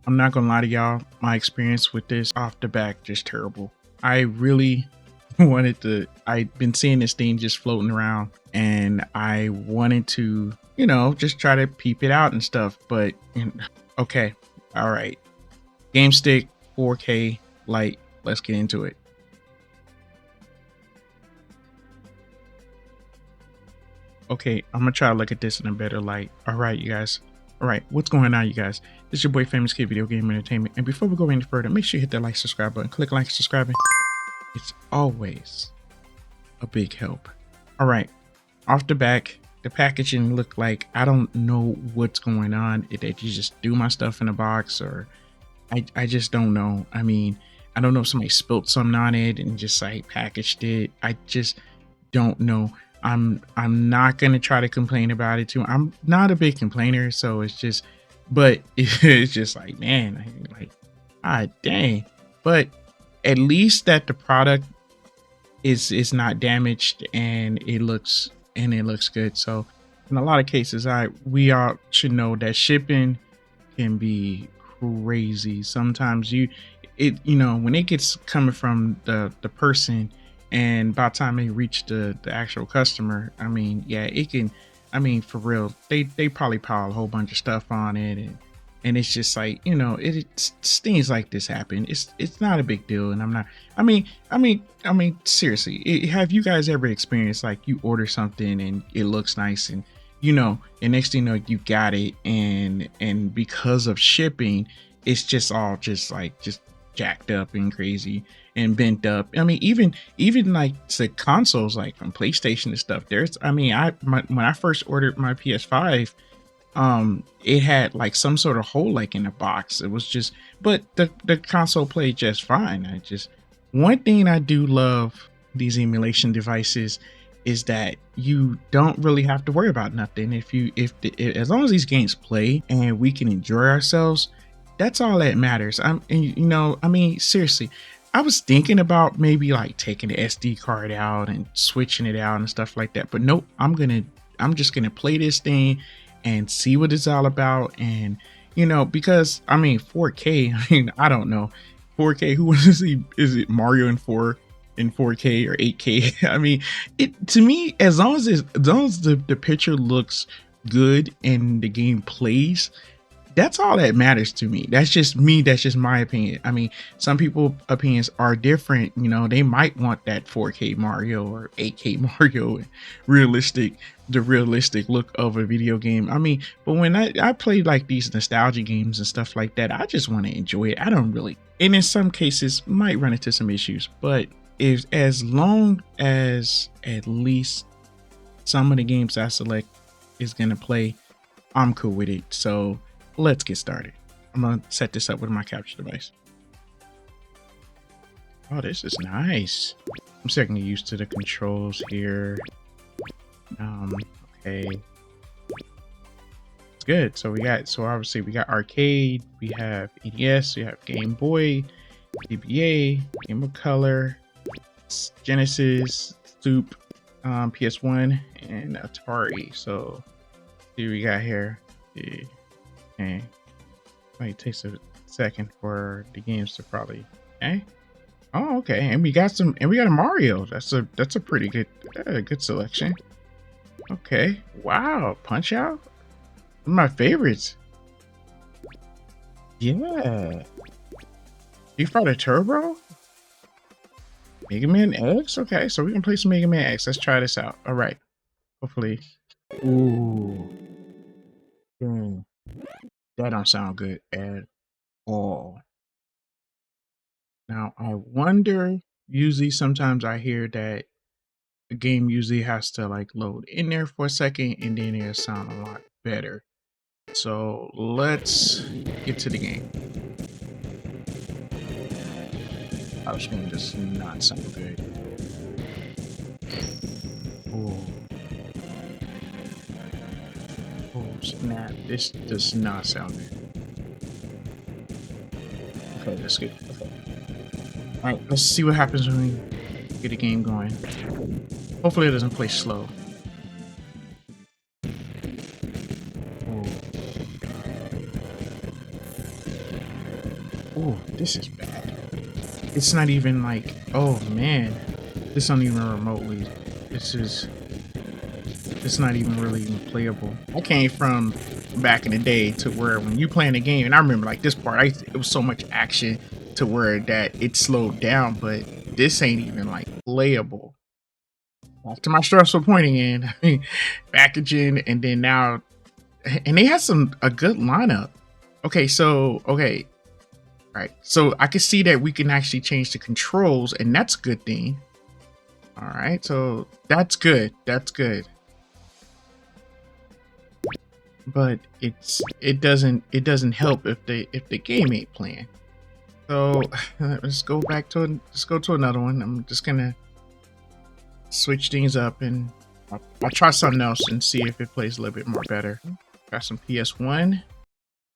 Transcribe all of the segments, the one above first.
I'm not gonna lie to y'all, my experience with this off the back just terrible. I really wanted to. I've been seeing this thing just floating around, and I wanted to, just try to peep it out and stuff. But okay, all right, Game Stick 4K Lite. Let's get into it. Okay, I'm gonna try to look at this in a better light. All right, you guys. All right, what's going on, you guys? This is your boy Famous Kid Video Game Entertainment. And before we go any further, make sure you hit that like, subscribe button. Click like, subscribing. It's always a big help. All right, off the back, the packaging looked like, I don't know what's going on. Did you just do my stuff in a box, or I just don't know. I mean, I don't know if somebody spilt something on it and just like packaged it. I just don't know. I'm not gonna try to complain about it too. I'm not a big complainer, so it's just, but it's just like, man, like, ah, dang. But at least that the product is not damaged and it looks good. So in a lot of cases, we all should know that shipping can be crazy. Sometimes when it gets coming from the person, and by the time they reach the actual customer, I mean, yeah, it can, I mean, for real, they probably pile a whole bunch of stuff on it, and it's just like, things like this happen. It's not a big deal. And I'm not, I mean seriously, have you guys ever experienced like you order something and it looks nice, and and next thing you know, you got it, and because of shipping, it's just all just jacked up and crazy and bent up. I mean, even like the consoles, like from PlayStation and stuff, when I first ordered my PS5, it had like some sort of hole like in the box. It was just, but the console played just fine. One thing I do love these emulation devices is that you don't really have to worry about nothing. As long as these games play and we can enjoy ourselves, that's all that matters. Seriously, I was thinking about maybe like taking the SD card out and switching it out and stuff like that, but nope, I'm just gonna play this thing and see what it's all about. And because 4K, I don't know, 4K, who wants to see, is it Mario in 4K or 8K? I mean, it, to me, as long as the picture looks good and the game plays, that's all that matters to me. That's just me. That's just my opinion. I mean, some people's opinions are different. They might want that 4K Mario or 8K Mario, and the realistic look of a video game. I mean, but when I play like these nostalgia games and stuff like that, I just want to enjoy it. I don't really, and in some cases might run into some issues, but as long as at least some of the games I select is gonna play, I'm cool with it. So let's get started. I'm gonna set this up with my capture device. Oh, this is nice. I'm still getting used to the controls here. Okay. It's good. So obviously we got arcade, we have NES, we have Game Boy, GBA, Game of Color, Genesis, Soup, PS1, and Atari. So see what we got here. Okay. Might take a second for the games to probably. Okay. Oh, okay. And we got a Mario. That's a pretty good selection. Okay. Wow. Punch Out. One of my favorites. Yeah. Street Fighter Turbo. Mega Man X. Okay, so we can play some Mega Man X. Let's try this out. All right. Hopefully. Ooh. Dang. That don't sound good at all. Now, I wonder, usually sometimes I hear that the game usually has to like load in there for a second and then it'll sound a lot better. So let's get to the game. Oh, this game does not sound good. Oh. Oh, snap. This does not sound good. Okay, that's good. Okay. Alright, let's see what happens when we get a game going. Hopefully it doesn't play slow. Oh. Oh, this is bad. It's not even like, oh man, this not even remotely. This is, it's not even really even playable. I came from back in the day to where when you playing a game, and I remember like this part, it was so much action to where that it slowed down, but this ain't even like playable. Back to my stressful pointing in, packaging, and then now, and they had a good lineup. Okay, so okay, right. So I can see that we can actually change the controls, and that's a good thing. All right, so that's good. That's good. But it doesn't help if the game ain't playing. So let's go to another one. I'm just gonna switch things up and I'll try something else and see if it plays a little bit more better. Got some PS1.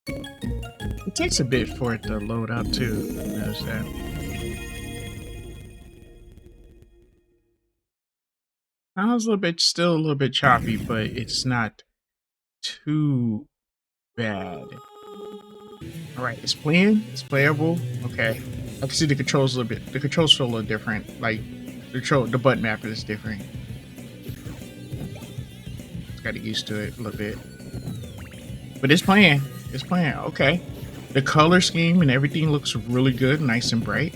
It takes a bit for it to load up too. Notice that. Sounds still a little bit choppy, but it's not too bad. All right, it's playing. It's playable. Okay, I can see the controls a little bit. The controls feel a little different. Like the button map is different. Just got to get used to it a little bit. But it's playing. It's playing. Okay. The color scheme and everything looks really good, nice and bright.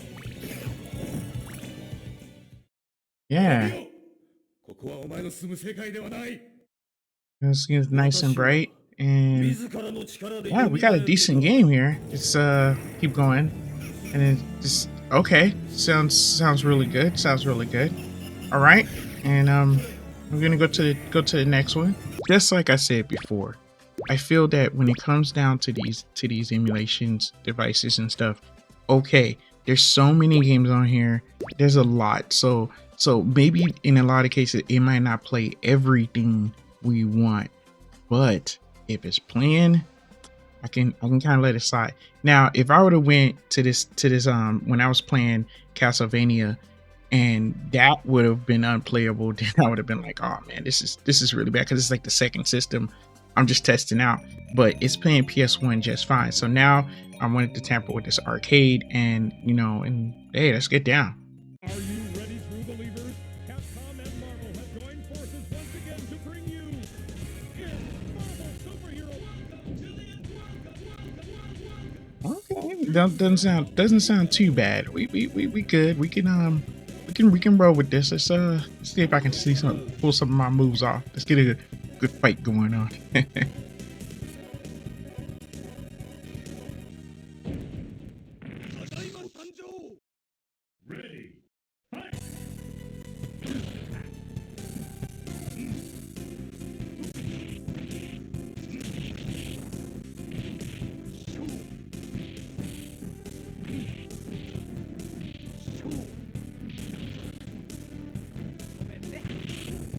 Yeah. It's nice and bright. And yeah, we got a decent game here. It's keep going. And it just okay. Sounds really good. Sounds really good. All right. And we're gonna go to the next one. Just like I said before, I feel that when it comes down to these emulations devices and stuff, okay, there's so many games on here. There's a lot. So maybe in a lot of cases it might not play everything we want, but if it's playing, I can kind of let it slide. Now, if I would have went to this when I was playing Castlevania and that would have been unplayable, then I would have been like, oh man, this is really bad because it's like the second system I'm just testing out, but it's playing PS1 just fine. So now I wanted to tamper with this arcade and and hey, let's get down. Are you ready, true believers? Capcom and Marvel have joined forces once again to bring you Marvel Superhero. Okay, doesn't sound too bad. We good. We can roll with this. Let's see if I can pull some of my moves off. Let's get a good fight going on. Ready.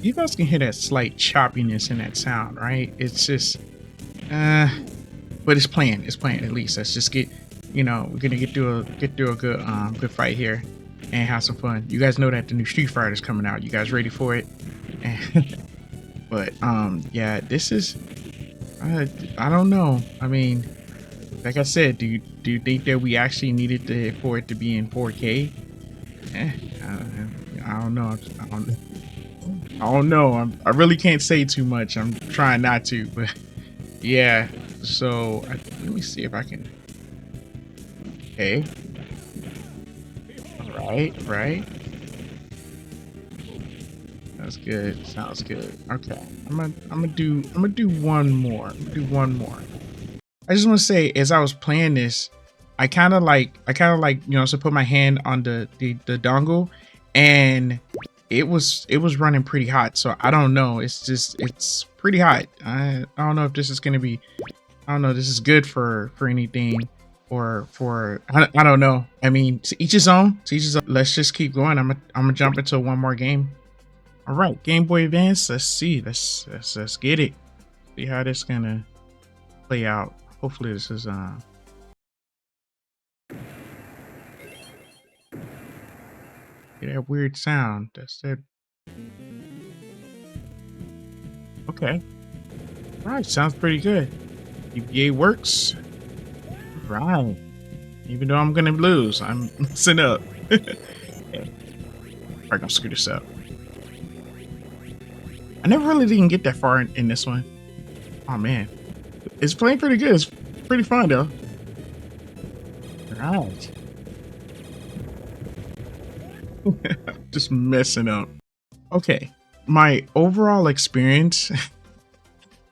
You guys can hear that slight choppiness in that sound, right? It's just, but it's playing. It's playing at least. Let's just get, we're gonna get through a good fight here, and have some fun. You guys know that the new Street Fighter is coming out. You guys ready for it? But yeah, this is, I don't know. I mean, like I said, do you think that we actually needed for it to be in 4K? I don't know. I don't know. I really can't say too much. I'm trying not to, but yeah. So let me see if I can. Okay. Right. That's good. Sounds good. Okay. I'm gonna do one more. I just want to say, as I was playing this, I kind of like so put my hand on the dongle, and it was running pretty hot. So I don't know. It's pretty hot. I don't know if this is gonna be. I don't know. This is good for anything, or for I don't know. I mean, to each his own. Let's just keep going. I'm gonna jump into one more game. All right, Game Boy Advance. Let's see. Let's get it. See how this gonna play out. Hopefully this is that weird sound. That's it. Okay. All right, sounds pretty good. EVA works. Right. Even though I'm gonna lose, I'm messing up. Okay, I'm gonna screw this up. I never really didn't get that far in this one. Oh man, it's playing pretty good. It's pretty fun though. All right. Just messing up. Okay, my overall experience,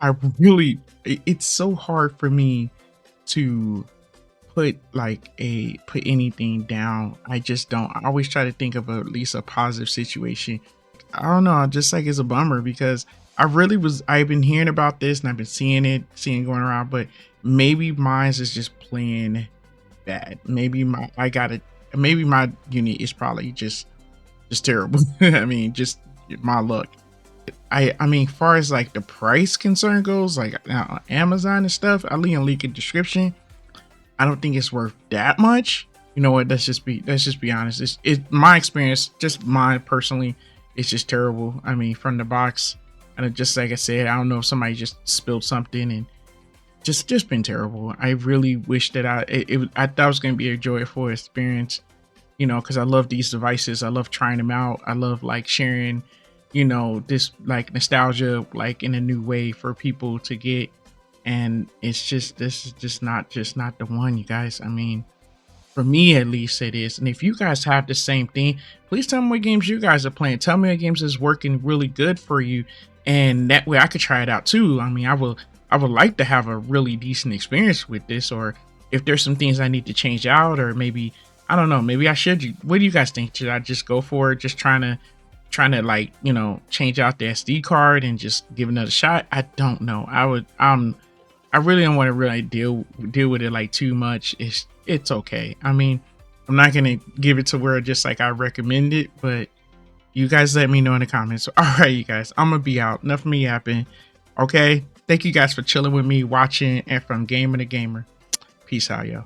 I really, it's so hard for me to put anything down. I just don't. I always try to think of at least a positive situation. I don't know. Just like it's a bummer because I've been hearing about this and I've been seeing going around, but maybe mine's is just plain bad. Maybe my unit is probably just terrible. I mean, just my luck. I mean, far as like the price concern goes, like Amazon and stuff, I'll leave a link in the description. I don't think it's worth that much. You know what? Let's just be honest. It my experience, just mine personally, it's just terrible. I mean, from the box, and just like I said, I don't know if somebody just spilled something and just been terrible. I really wish that I thought it was gonna be a joyful experience, you know, because I love these devices. I love trying them out. I love like sharing, you know, this like nostalgia like in a new way for people to get. And it's just this is just not the one, you guys. I mean, for me at least it is. And if you guys have the same thing, please tell me what games you guys are playing. Tell me what games is working really good for you, and that way I could try it out too. I mean, I would like to have a really decent experience with this, or if there's some things I need to change out, or maybe I don't know, maybe I should. What do you guys think? Should I just go for it? Just trying to like, you know, change out the SD card and just give another shot? I don't know. I really don't want to really deal with it like too much. It's okay. I mean, I'm not gonna give it to where just like I recommend it, but you guys let me know in the comments. All right, you guys, I'm gonna be out. Enough of me yapping. Okay, thank you guys for chilling with me, watching, and from Gamer to Gamer. Peace out, yo.